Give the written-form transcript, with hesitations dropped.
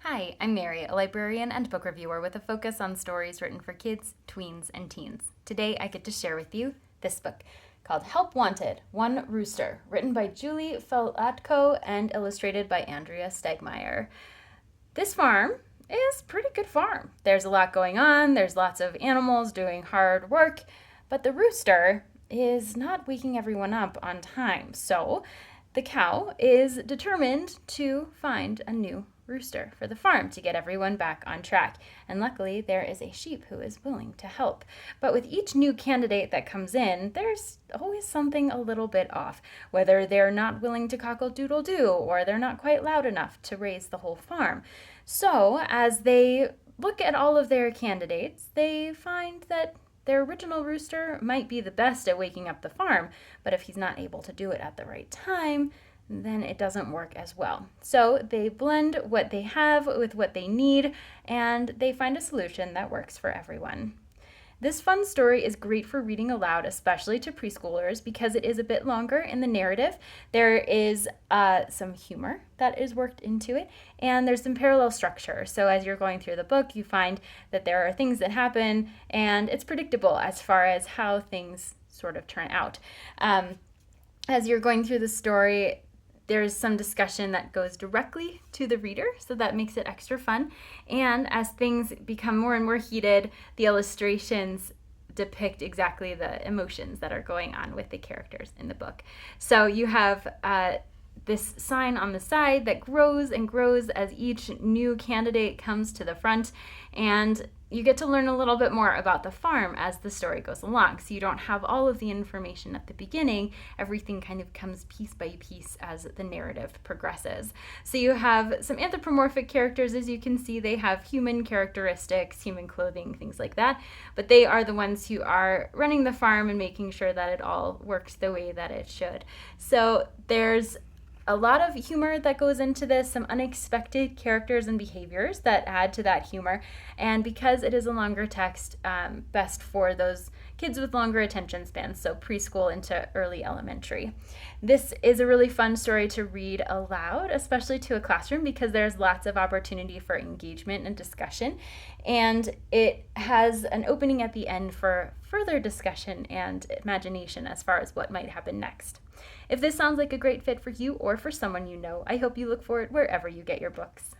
Hi, I'm Mary, a librarian and book reviewer with a focus on stories written for kids, tweens, and teens. Today I get to share with you this book called Help Wanted, One Rooster, written by Julie Felatko and illustrated by Andrea Stegmeyer. This farm is a pretty good farm. There's a lot going on, there's lots of animals doing hard work, but the rooster is not waking everyone up on time. So the cow is determined to find a new rooster for the farm to get everyone back on track. And luckily, there is a sheep who is willing to help. But with each new candidate that comes in, there's always something a little bit off, whether they're not willing to cockle-doodle-doo or they're not quite loud enough to raise the whole farm. So as they look at all of their candidates, they find that their original rooster might be the best at waking up the farm, but if he's not able to do it at the right time, then it doesn't work as well. So they blend what they have with what they need, and they find a solution that works for everyone. This fun story is great for reading aloud, especially to preschoolers, because it is a bit longer in the narrative. There is some humor that is worked into it, and there's some parallel structure. So as you're going through the book, you find that there are things that happen, and it's predictable as far as how things sort of turn out. As you're going through the story, there's some discussion that goes directly to the reader, so that makes it extra fun. And as things become more and more heated, the illustrations depict exactly the emotions that are going on with the characters in the book. So you have this sign on the side that grows and grows as each new candidate comes to the front, and you get to learn a little bit more about the farm as the story goes along. So you don't have all of the information at the beginning. Everything kind of comes piece by piece as the narrative progresses. So you have some anthropomorphic characters. As you can see, they have human characteristics, human clothing, things like that. But they are the ones who are running the farm and making sure that it all works the way that it should. So there's a lot of humor that goes into this, some unexpected characters and behaviors that add to that humor. And because it is a longer text, best for those kids with longer attention spans, so preschool into early elementary. This is a really fun story to read aloud, especially to a classroom, because there's lots of opportunity for engagement and discussion. And it has an opening at the end for further discussion and imagination as far as what might happen next. If this sounds like a great fit for you or for someone you know, I hope you look for it wherever you get your books.